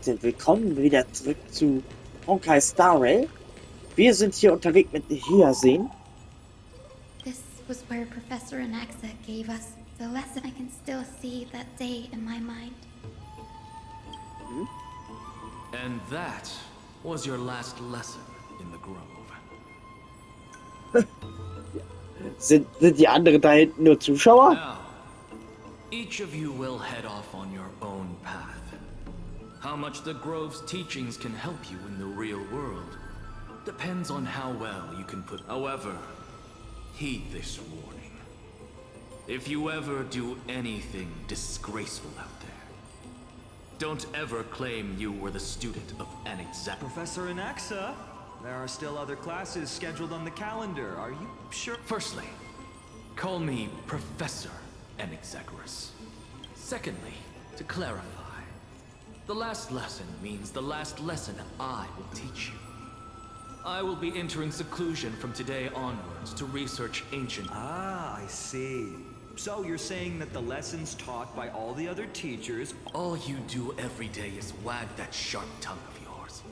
Willkommen wieder zurück zu Honkai Star Rail. Wir sind hier unterwegs mit Hyasin. This was where Professor Anaxa gave us the lesson. I can still see that day in my mind. And that was your last lesson in the grove. Sind die anderen da hinten nur Zuschauer? Now, each of you will head off on your own path. How much the Grove's teachings can help you in the real world depends on how well you can put. However, heed this warning. If you ever do anything disgraceful out there, don't ever claim you were the student of an exact. Professor Anaxa, there are still other classes scheduled on the calendar. Are you sure? Firstly, call me Professor Anaxagoras. Secondly, to clarify, the last lesson means the last lesson I will teach you. I will be entering seclusion from today onwards to research ancient. Ah, I see. So you're saying that the lessons taught by all the other teachers... All you do every day is wag that sharp tongue of yours.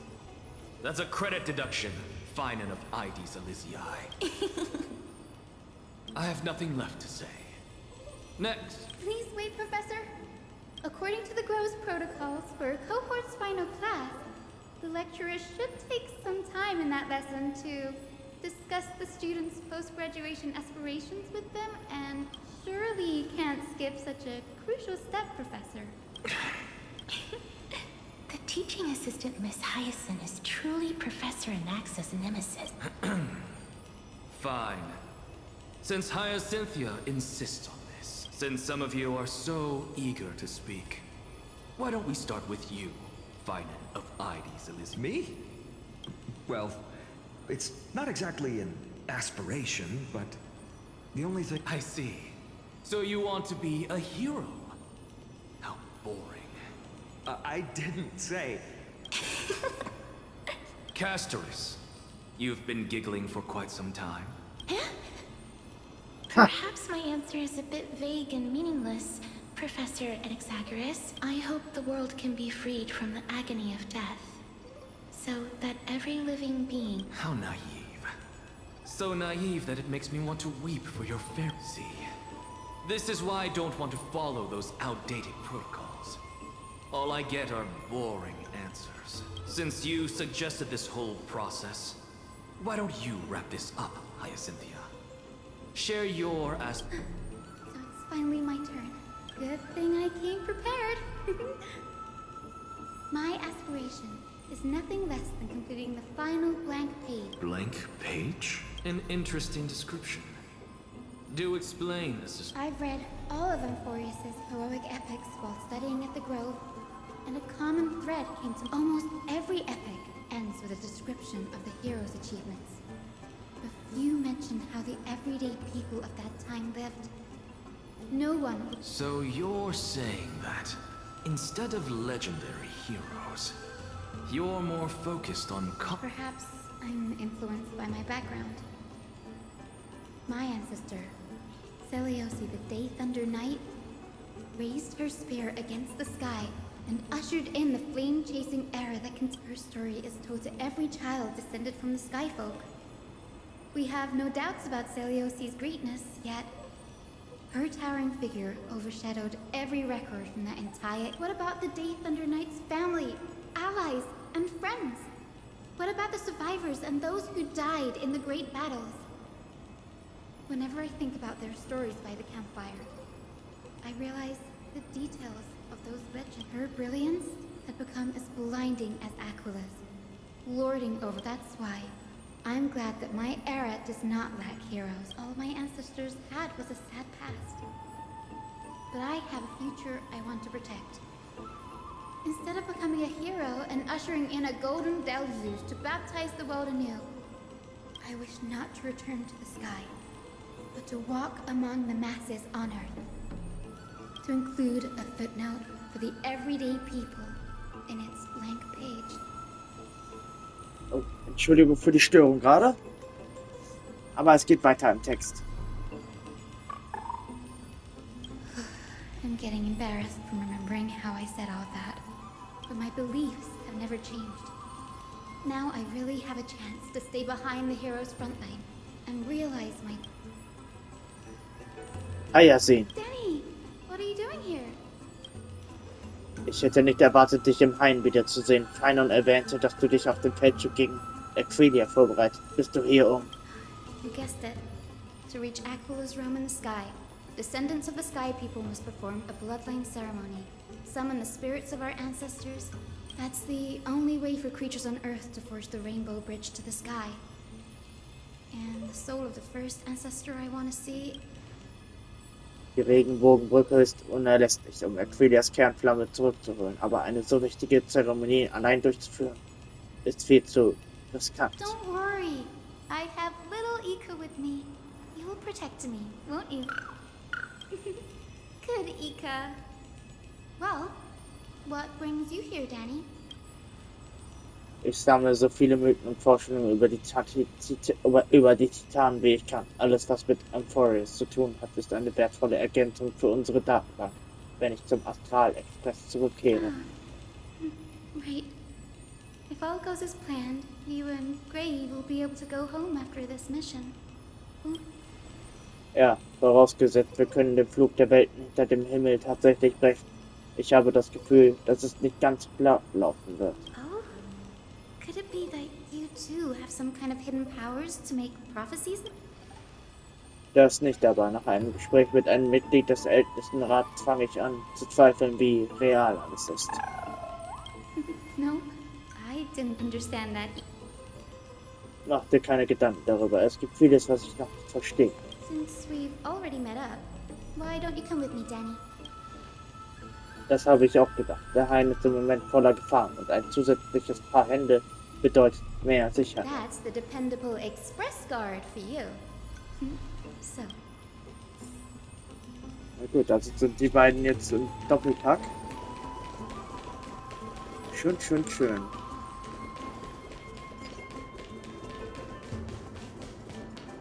That's a credit deduction, fine enough IDs Elysiae. I have nothing left to say. Next. Please wait, Professor. According to the Grove's protocols for a cohort's final class, the lecturer should take some time in that lesson to discuss the students' post-graduation aspirations with them, and surely you can't skip such a crucial step, Professor. The teaching assistant, Miss Hyacinth, is truly Professor Anaxa's nemesis. Fine. Since Hyacinthia insists on this, since some of you are so eager to speak, why don't we start with you, Finite of IDs Elysiae? Me? Well, it's not exactly an aspiration, but the only thing... I see. So you want to be a hero? How boring. I didn't say... Castoris, you've been giggling for quite some time. Perhaps my answer is a bit vague and meaningless, Professor Anaxagoras. I hope the world can be freed from the agony of death, so that every living being... How naive. So naive that it makes me want to weep for your fantasy. This is why I don't want to follow those outdated protocols. All I get are boring answers. Since you suggested this whole process, why don't you wrap this up, Hyacinthia? Share your So it's finally my turn. Good thing I came prepared. My aspiration is nothing less than completing the final blank page. Blank page? An interesting description. Do explain, Assistant. I've read all of Amphoreus' heroic epics while studying at the Grove, and a common thread came to almost every epic ends with a description of the hero's achievements. But few mention how the everyday people of that time lived. No one would... So you're saying that, instead of legendary heroes, you're more focused on Perhaps I'm influenced by my background. My ancestor, Seliosi the Day Thunder Knight, raised her spear against the sky and ushered in the flame-chasing era that her story is told to every child descended from the Skyfolk. We have no doubts about Seliosi's greatness, yet her towering figure overshadowed every record from that entire... What about the Day Thunder Knight's family, allies, and friends? What about the survivors and those who died in the great battles? Whenever I think about their stories by the campfire, I realize the details of those legends. Her brilliance had become as blinding as Aquila's, lording over. That's why I'm glad that my era does not lack heroes. All my ancestors had was a sad past. But I have a future I want to protect. Instead of becoming a hero and ushering in a golden deluge to baptize the world anew, I wish not to return to the sky, but to walk among the masses on Earth. To include a footnote for the everyday people in its blank page. Oh, Entschuldigung für die Störung gerade. Aber es geht weiter im Text. I'm getting embarrassed from remembering how I said all that. But my beliefs have never changed. Now I really have a chance to stay behind the hero's front line and realize my... Eier sehen. Danny, what are you doing here? Ich hätte nicht erwartet, dich im Hain wiederzusehen. Finon erwähnte, dass du dich auf den Feldzug gegen Aquilia vorbereitet. Bist du hier um? You guessed it. To reach Aquila's realm in the sky, descendants of the Sky People must perform a bloodline ceremony. Summon the spirits of our ancestors. That's the only way for creatures on Earth to forge the rainbow bridge to the sky. And the soul of the first ancestor I want to see... Die Regenbogenbrücke ist unerlässlich, um Aquilias Kernflamme zurückzuholen. Aber eine so wichtige Zeremonie allein durchzuführen, ist viel zu riskant. Don't worry. I have little Ika with me. You will protect me, won't you? Good, Ika. Well, what brings you here, Danny? Ich sammle so viele Mythen und Forschungen über die Titanen, wie ich kann. Alles, was mit Amphoreus zu tun hat, ist eine wertvolle Ergänzung für unsere Datenbank, wenn ich zum Astral-Express zurückkehre. Right. If all goes as planned, you and Gray will be able to go home after this mission. Ja, vorausgesetzt, wir können den Flug der Welten hinter dem Himmel tatsächlich brechen. Ich habe das Gefühl, dass es nicht ganz glatt laufen wird. Oh? Could it be that you too have some kind of hidden powers to make prophecies? Das nicht, aber nach einem Gespräch mit einem Mitglied des Ältestenrats fange ich an zu zweifeln, wie real alles ist. No, I didn't understand that. Mach dir keine Gedanken darüber. Es gibt vieles, was ich noch nicht verstehe. Since we've already met up, why don't you come with me, Danny? Das habe ich auch gedacht. Der Hain ist im Moment voller Gefahren und ein zusätzliches Paar Hände bedeutet mehr Sicherheit. That's the dependable express guard for you. So, Na gut, also sind die beiden jetzt im Doppelpack. Schön, schön, schön.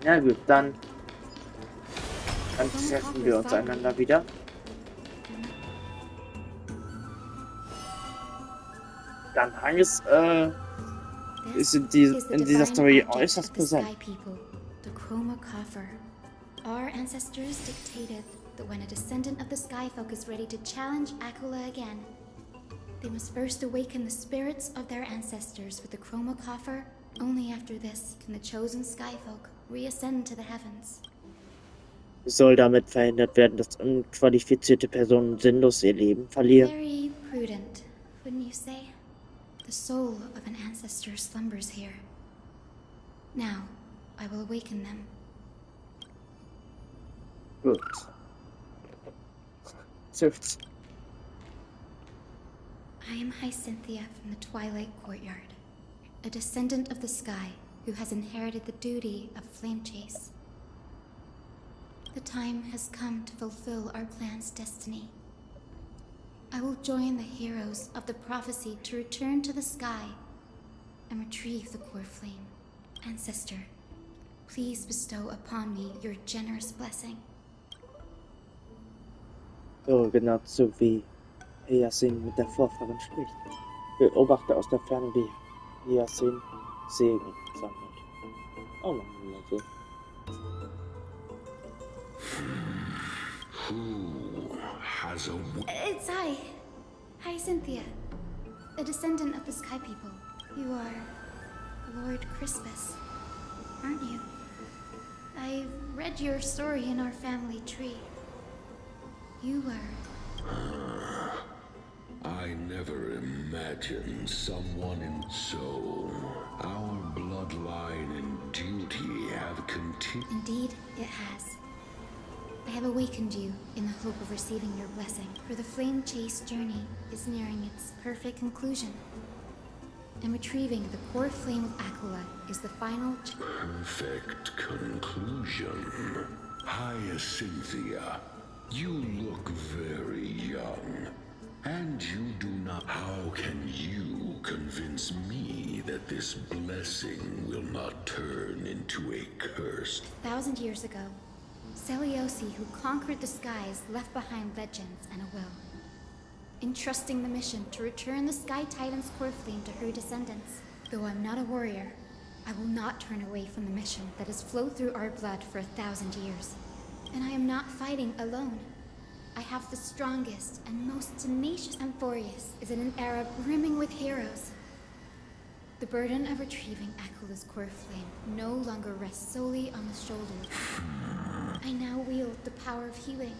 Ja gut, dann treffen wir uns einander wieder. Dann Hanges ist in dieser Story äußerst präsent. The Chroma Coffer. Our ancestors dictated that when a descendant of the Skyfolk is ready to challenge Aquila again, they must first awaken the spirits of their ancestors with the Chroma Coffer. Only after this can the chosen Skyfolk reascend to the heavens. Soll damit verhindert werden, dass unqualifizierte Personen sinnlos ihr Leben verlieren? Very prudent, wouldn't you say? The soul of an ancestor slumbers here. Now, I will awaken them. Gut. Trifft's. I am Hyacinthia from the Twilight Courtyard, a descendant of the sky who has inherited the duty of flame chase. The time has come to fulfill our clan's destiny. I will join the heroes of the prophecy to return to the sky and retrieve the core flame. Ancestor, please bestow upon me your generous blessing. So, genau so wie Hyacinth mit der Vorfahrin spricht. Beobachte aus der Ferne, wie Hyacinth Segen sammelt. Oh Mann, so. Who has a... It's I, Hyacinthia, a descendant of the Sky People. You are Lord Crispus, aren't you? I've read your story in our family tree. You were... I never imagined someone in so... Our bloodline and duty have continued... Indeed, it has. I have awakened you in the hope of receiving your blessing, for the flame chase journey is nearing its perfect conclusion. And retrieving the core flame of Aquila is the final... Perfect conclusion. Hyacinthia, you look very young. And you do not... How can you convince me that this blessing will not turn into a curse? 1,000 years ago, Seliosi, who conquered the skies, left behind legends and a will. entrusting the mission to return the Sky Titan's core flame to her descendants. Though I'm not a warrior, I will not turn away from the mission that has flowed through our blood for 1,000 years. And I am not fighting alone. I have the strongest and most tenacious. Amphoreus is in an era brimming with heroes. The burden of retrieving Aquilah's core flame no longer rests solely on the shoulders. I now wield the power of healing.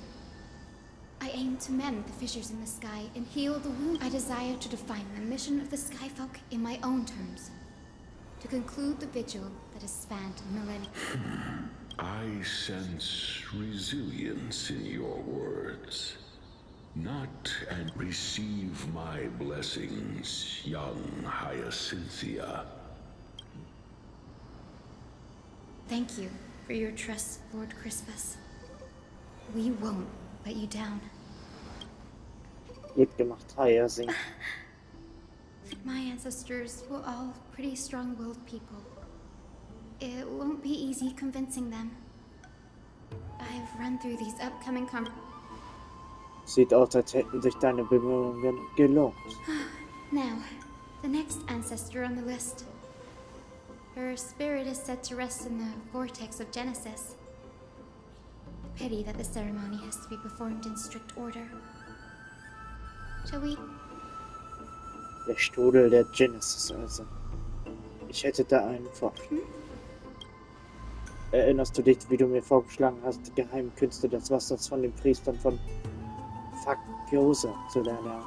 I aim to mend the fissures in the sky and heal the wound. I desire to define the mission of the Skyfolk in my own terms. To conclude the vigil that has spanned millennia. I sense resilience in your words. Not and receive my blessings, young Hyacinthia. Thank you for your trust, Lord Crispus. We won't let you down. Gut gemacht, Hyacinth. My ancestors were all pretty strong-willed people. It won't be easy convincing them. I've run through these upcoming Sieht aus, als hätten sich deine Bemühungen gelohnt. Now, the next ancestor on the list. Her spirit is said to rest in the vortex of Genesis. Pity that the ceremony has to be performed in strict order. Shall we? Der Strudel der Genesis also. Ich hätte da einen Vorschlag. Erinnerst du dich, wie du mir vorgeschlagen hast, die geheimen Künste des Wassers von den Priestern von Fakiosa zu lernen?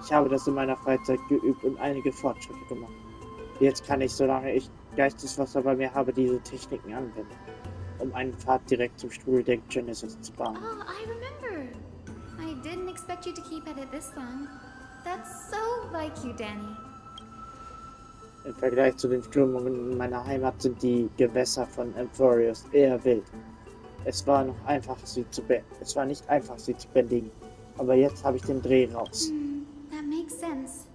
Ich habe das in meiner Freizeit geübt und einige Fortschritte gemacht. Jetzt kann ich, solange ich Geisteswasser bei mir habe, diese Techniken anwenden, um einen Pfad direkt zum Strudel der Genesis zu bauen. Oh, I remember. I didn't expect you to keep at it this long. That's so like you, Danny. Im Vergleich zu den Strömungen in meiner Heimat sind die Gewässer von Amphoreus eher wild. Es war nicht einfach, sie zu bändigen. Aber jetzt habe ich den Dreh raus. That makes sense.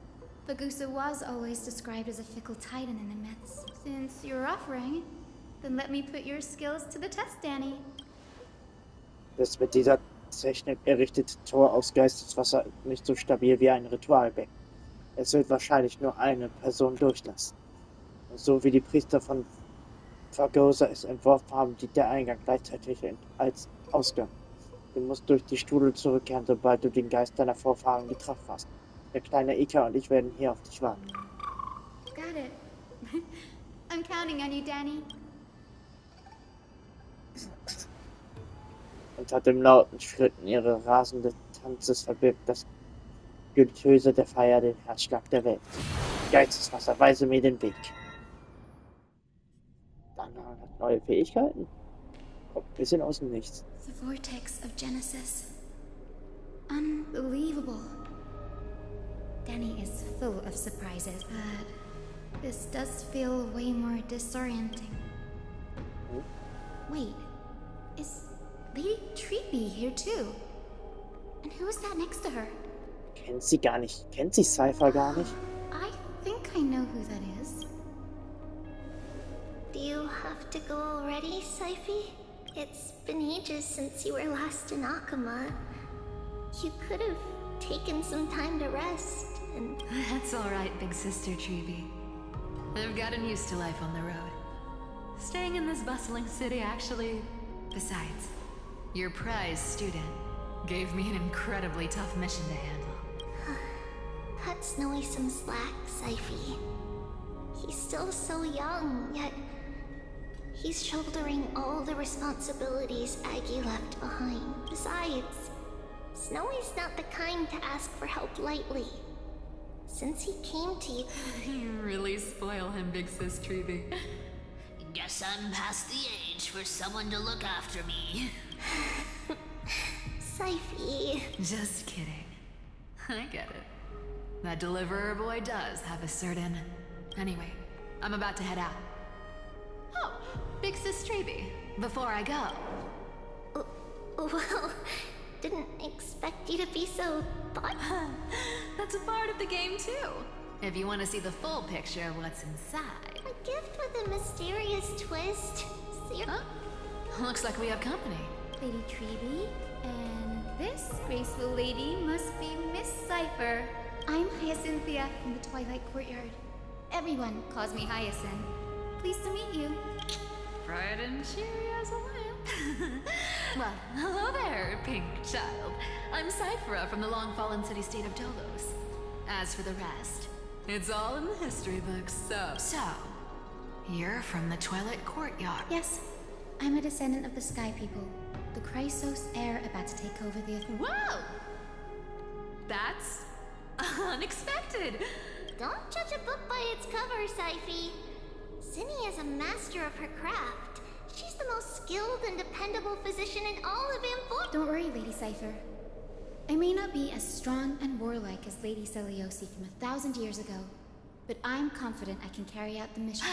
Bagusa was always described as a fickle titan in the myths. Since you're offering, then let me put your skills to the test, Danny. Das mit dieser Technik errichtete Tor aus Geisteswasser ist nicht so stabil wie ein Ritualbecken. Es wird wahrscheinlich nur eine Person durchlassen. Und so wie die Priester von Fagosa es entworfen haben, dient der Eingang gleichzeitig als Ausgang. Du musst durch die Strudel zurückkehren, sobald du den Geist deiner Vorfahren getroffen hast. Der kleine Ika und ich werden hier auf dich warten. Got it. I'm counting on you, Danny. Unter dem lauten Schritten ihres rasenden Tanzes verbirgt das Getöse der Feier den Herzschlag der Welt. Geisteswasser, weise mir den Weg. Dann hat neue Fähigkeiten. Kommt ein bisschen aus dem Nichts. The vortex of Genesis. Unbelievable. Danny is full of surprises, but this does feel way more disorienting. Wait, is Lady Treeby here too? And who is that next to her? Kennt sie gar nicht. Kennt sie Cypher gar nicht? I think I know who that is. Do you have to go already, Syphy? It's been ages since you were last in Akama. You could have taken some time to rest and... That's alright, big sister Treeby. I've gotten used to life on the road. Staying in this bustling city, actually... Besides, your prize student gave me an incredibly tough mission to handle. Cut Snowy some slack, Syphy. He's still so young, yet... he's shouldering all the responsibilities Aggie left behind. Besides, Snowy's not the kind to ask for help lightly. Since he came to you... You really spoil him, big sis Treeby. Guess I'm past the age for someone to look after me. Syphy... Just kidding. I get it. That deliverer boy does have a certain... Anyway, I'm about to head out. Oh, big sis Treeby, before I go. Well, didn't expect you to be so thoughtful. That's a part of the game too. If you want to see the full picture of what's inside. A gift with a mysterious twist. Huh? Looks like we have company. Lady Treeby and This graceful lady must be Miss Cypher. I'm Hyacinthia from the Twilight Courtyard. Everyone calls me Hyacinth. Pleased to meet you. Bright and cheery as a lamp. Well, hello there, pink child. I'm Cyphera from the long-fallen city-state of Dolos. As for the rest, it's all in the history books, so... You're from the Twilight Courtyard. Yes, I'm a descendant of the Sky People, the Chrysos heir about to take over the... Whoa! That's... unexpected! Don't judge a book by its cover, Syphe. Cindy is a master of her craft. She's the most skilled and dependable physician in all of Amphoreus. Don't worry, Lady Cypher. I may not be as strong and warlike as Lady Seliosi from 1,000 years ago, but I'm confident I can carry out the mission.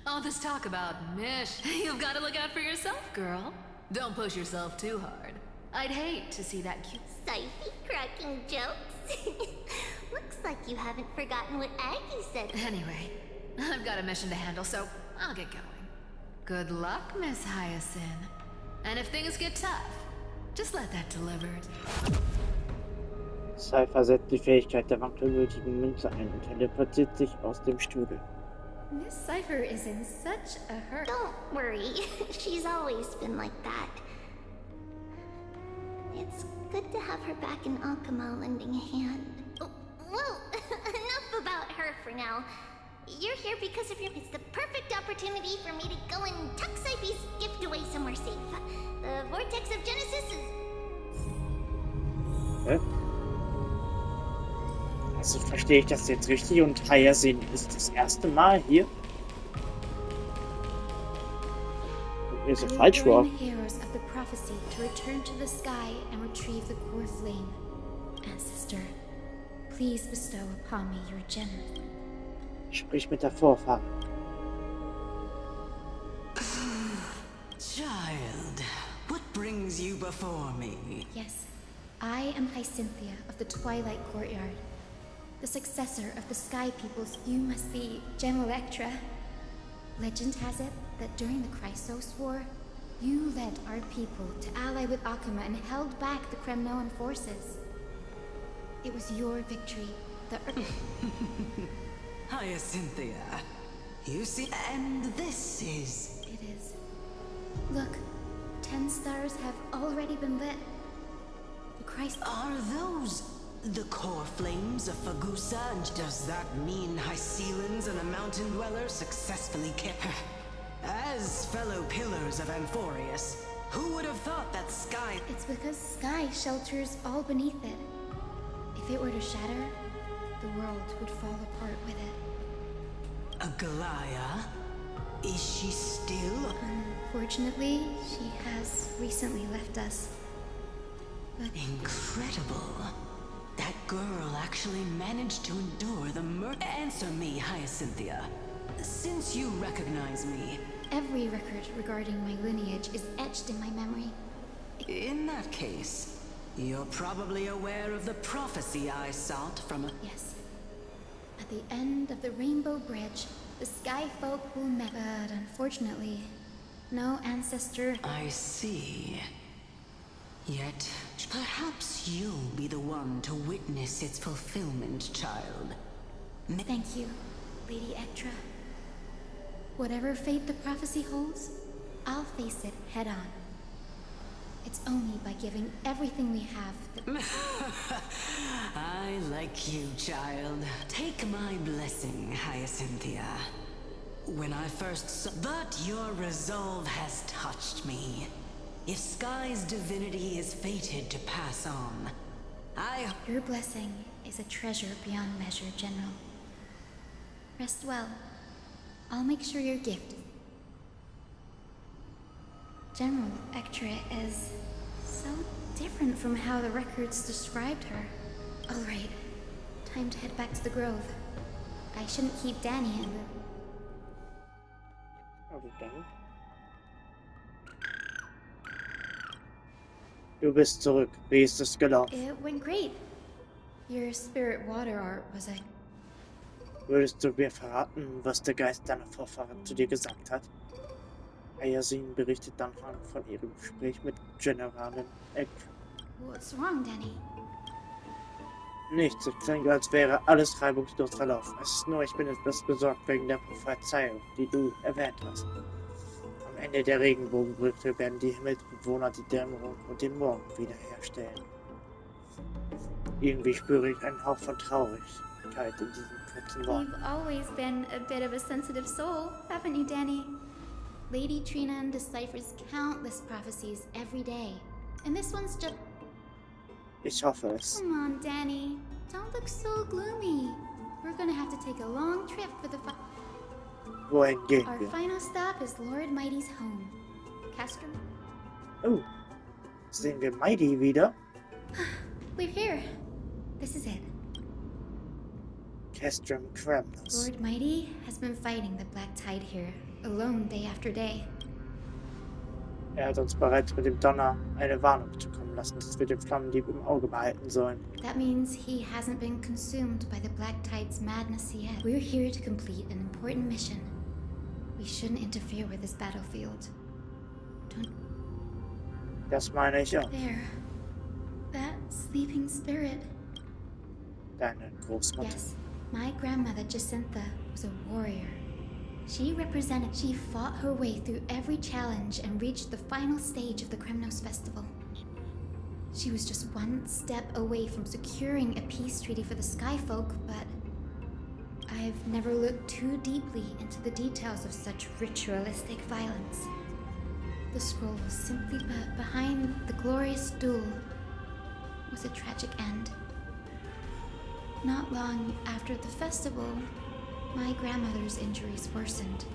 All this talk about Mish, you've got to look out for yourself, girl. Don't push yourself too hard. I'd hate to see that cute... Syphe cracking jokes. Looks like you haven't forgotten what Aggie said. Anyway, I've got a mission to handle, so I'll get going. Good luck, Miss Hyacinth. And if things get tough, just let that delivered. Cypher setzt die Fähigkeit der wankelmütigen Münze ein und teleportiert sich aus dem Strudel. Miss Cypher is in such a hurry. Don't worry. She's always been like that. It's good to have her back in Akama lending a hand. Oh, well, enough about her for now. You're here because of it's the perfect opportunity for me to go and tuck Syphe's gift away somewhere safe. The Vortex of Genesis is... Hä? Also verstehe ich das jetzt richtig und Hyacinth ist das erste Mal hier? Mir so falsch war. Heroes of the prophecy to return to the sky and retrieve the core flame. Ancestor, please bestow upon me your generous. Sprich mit der Vorfahren. Child, what brings you before me? Yes, I am Hyacinthia of the Twilight Courtyard. The successor of the Sky Peoples, you must be Gem Electra. Legend has it that during the Chrysos War, you led our people to ally with Akama and held back the Kremnoan forces. It was your victory that... Hyacinthia, you see, and this is... It is. Look, 10 stars have already been lit. The Christ... Are those the core flames of Fagusa? And does that mean Hycelans and the mountain dwellers successfully kept... As fellow pillars of Amphoreus, who would have thought that Sky... It's because Sky shelters all beneath it. If it were to shatter, the world would fall apart with it. Agalaya? Is she still? Unfortunately, she has recently left us. But Incredible. That girl actually managed to endure the Answer me, Hyacinthia. Since you recognize me... every record regarding my lineage is etched in my memory. In that case, you're probably aware of the prophecy I sought from a... Yes. At the end of the Rainbow Bridge, the Sky Folk will never... But unfortunately, no ancestor... I see. Yet, perhaps you'll be the one to witness its fulfillment, child. Thank you, Lady Ectra. Whatever fate the prophecy holds, I'll face it head on. It's only by giving everything we have that... I like you, child. Take my blessing, Hyacinthia. When I first saw... But your resolve has touched me. If Sky's divinity is fated to pass on, Your blessing is a treasure beyond measure, General. Rest well. I'll make sure your gift... General Ectra is so different from how the records described her. All right, time to head back to the Grove. I shouldn't keep Danny in the... Okay. Du bist zurück. Wie ist es gelaufen? It went great. Your spirit water art was a... Würdest du mir verraten, was der Geist deiner Vorfahren zu dir gesagt hat? Hayasin berichtet dann von ihrem Gespräch mit Generalin Eck. What's wrong, Danny? Nichts, es klingt, als wäre alles reibungslos verlaufen. Es ist nur, ich bin etwas besorgt wegen der Prophezeiung, die du erwähnt hast. Am Ende der Regenbogenbrücke werden die Himmelsbewohner die Dämmerung und den Morgen wiederherstellen. Irgendwie spüre ich einen Hauch von Traurigkeit in diesen kurzen Worten. You've always been a bit of a sensitive soul, haven't you, Danny? Lady Trinan deciphers countless prophecies every day, and this one's just... Ich hoffe es. Come on, Danny. Don't look so gloomy. We're gonna have to take a long trip for the Wohin gehen Our wir? final stop is Lord Mighty's home. Castrum? Oh, sehen wir Mighty wieder? We're here. This is it. Castrum Kremnos. Lord Mighty has been fighting the Black Tide here, alone day after day. Er hat uns bereits mit dem Donner eine Warnung zukommen lassen, dass wir den Flammendieb im Auge behalten sollen. That means he hasn't been consumed by the Black Tide's madness yet. We're here to complete an important mission. We shouldn't interfere with this battlefield. Don't... Das meine ich auch. There. That sleeping spirit. Deine Großmutter. Yes, my grandmother Jacintha was a warrior. She fought her way through every challenge and reached the final stage of the Kremnos Festival. She was just one step away from securing a peace treaty for the Skyfolk, but I've never looked too deeply into the details of such ritualistic violence. The scroll was simply behind the glorious duel was a tragic end. Not long after the festival, my grandmother's injuries worsened,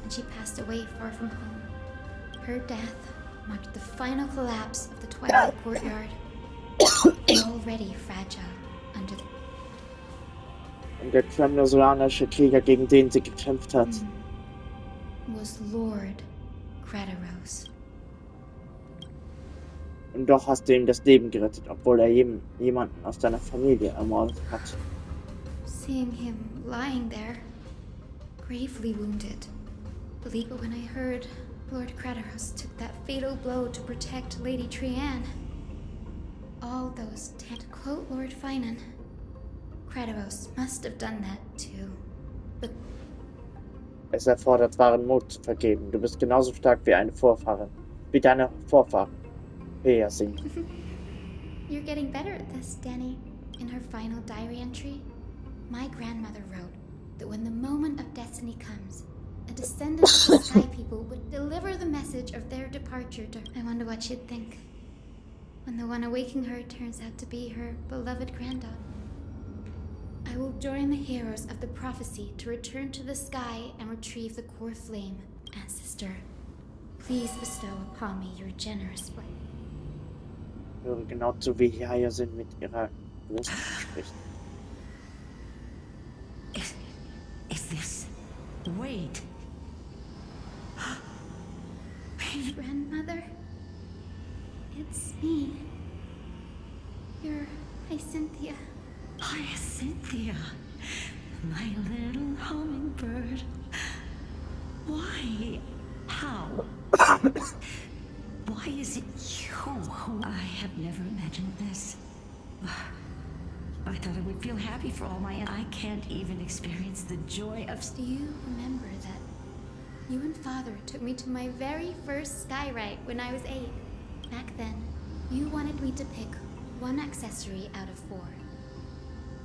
and she passed away far from home. Her death marked the final collapse of the Twilight Courtyard, already fragile under the... Und der kremnosolanische Krieger, gegen den sie gekämpft hat. Was Lord Crataros. Und doch hast du ihm das Leben gerettet, obwohl er jemanden aus deiner Familie ermordet hat. Seeing him lying there, gravely wounded. But when I heard Lord Crataros took that fatal blow to protect Lady Trian, all those to quote Lord Finan, Crataros must have done that too. But Es erfordert wahren Mut zu vergeben. Du bist genauso stark wie eine Vorfahrin. Wie deine Vorfahren. Hayasin. You're getting better at this, Danny. In her final diary entry, my grandmother wrote that when the moment of destiny comes, a descendant of the Sky People would deliver the message of their departure to her. I wonder what she'd think when the one awaking her turns out to be her beloved granddaughter. I will join the heroes of the prophecy to return to the sky and retrieve the core flame. Ancestor, please bestow upon me your generous blessing. Höre genau zu, wie Hayasin mit ihrer Großmutter spricht. Is this... Wait. Grandmother, it's me. You're Hyacinthia. Hyacinthia, my little hummingbird. Why? How? Why is it you? I have never imagined this. I thought I would feel happy for all my... I can't even experience the joy of... Do you remember that you and Father took me to my very first sky rite when I was 8? Back then, you wanted me to pick one accessory out of 4.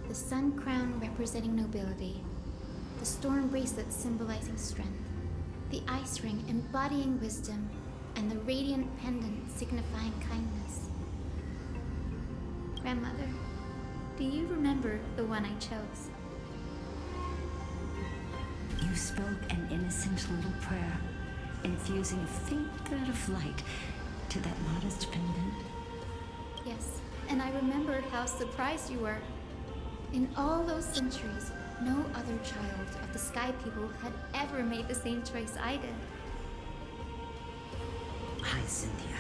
The sun crown representing nobility, the storm bracelet symbolizing strength, the ice ring embodying wisdom, and the radiant pendant signifying kindness. Grandmother, do you remember the one I chose? You spoke an innocent little prayer, infusing a faint thread of light to that modest pendant. Yes, and I remembered how surprised you were. In all those centuries, no other child of the Sky People had ever made the same choice I did. Hyacinthia,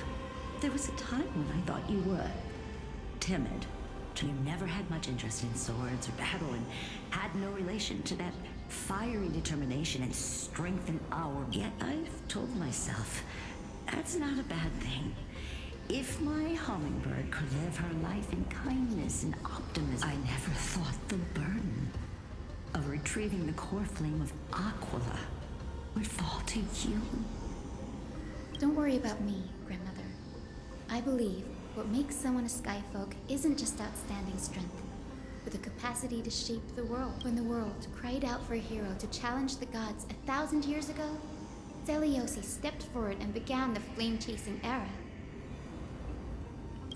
there was a time when I thought you were timid. You never had much interest in swords or battle and had no relation to that fiery determination and strength in our... Yet I've told myself, that's not a bad thing. If my hummingbird could live her life in kindness and optimism, I never thought the burden of retrieving the core flame of Aquila would fall to you. Don't worry about me, Grandmother. I believe what makes someone a Skyfolk isn't just outstanding strength, but the capacity to shape the world. When the world cried out for a hero to challenge the gods 1,000 years ago, Zeliosi stepped forward and began the flame-chasing era.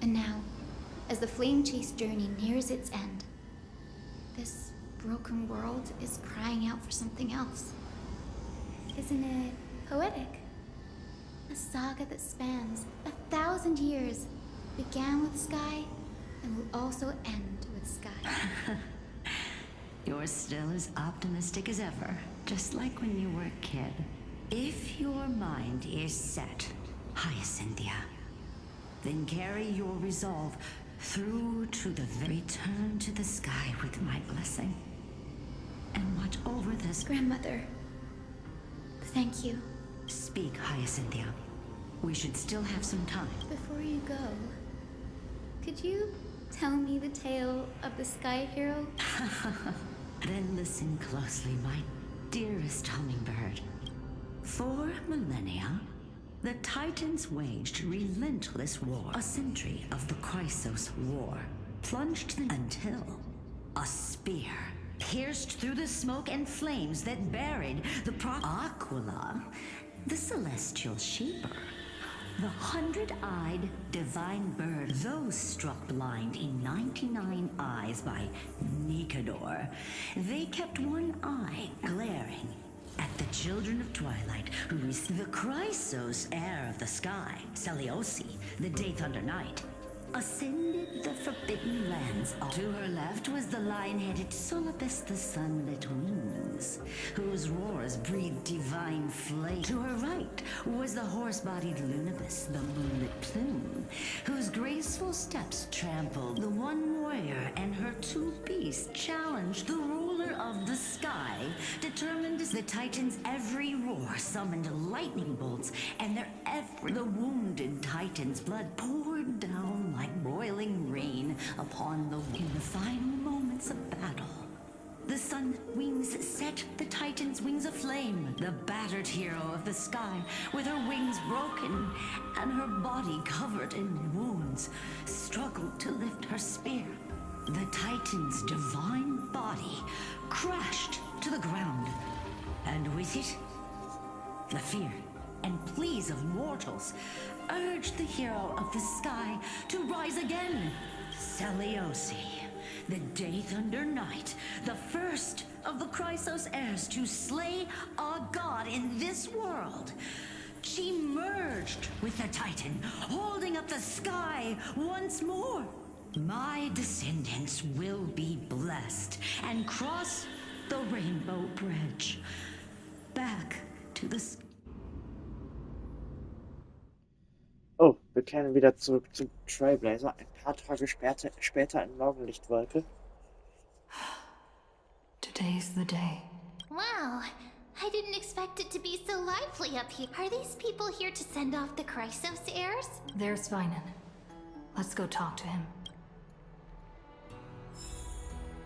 And now, as the flame chase journey nears its end, this broken world is crying out for something else. Isn't it poetic? A saga that spans 1,000 years began with Sky and will also end with Sky. You're still as optimistic as ever, just like when you were a kid. If your mind is set, Hyacinthia, then carry your resolve through to the return to the sky with my blessing. And watch over this... Grandmother, thank you. Speak, Hyacinthia. We should still have some time. Before you go, could you tell me the tale of the Sky Hero? Then listen closely, my dearest hummingbird. For millennia, the Titans waged relentless war. A century of the Chrysos War plunged them until a spear pierced through the smoke and flames that buried the Aquila, the celestial sheeper, the 100-eyed divine bird, those struck blind in 99 eyes by Nikador. They kept one eye glaring at the children of twilight who received the Chrysos heir of the sky, Seliosi, the Day Thunder Knight, ascended the forbidden lands. To her left was the lion-headed Solipus, the sunlit wings, whose roars breathed divine flame. To her right was the horse-bodied Lunibus, the moonlit plume, whose graceful steps trampled the one warrior and her two beasts challenged the ruler of the sky, determined as the Titans' every roar summoned lightning bolts, and the wounded Titan's blood poured down like boiling rain upon the wind. In the final moments of battle, the sun wings set the Titan's wings aflame. The battered hero of the sky, with her wings broken and her body covered in wounds, struggled to lift her spear. The Titan's divine body crashed to the ground, and with it, the fear and pleas of mortals urged the hero of the sky to rise again. Seliosi, the Day Thunder Knight, the first of the Chrysos heirs to slay a god in this world. She merged with the Titan, holding up the sky once more. My descendants will be blessed and cross the Rainbow Bridge back to the sky. Oh, wir kehren wieder zurück zum Trailblazer. Ein paar Tage später in Morgenlichtwolke. Today's the day. Wow, I didn't expect it to be so lively up here. Are these people here to send off the Chrysos heirs? There's Sveinen. Let's go talk to him.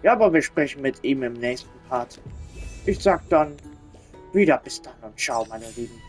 Ja, aber wir sprechen mit ihm im nächsten Part. Ich sag dann wieder bis dann und ciao, meine Lieben.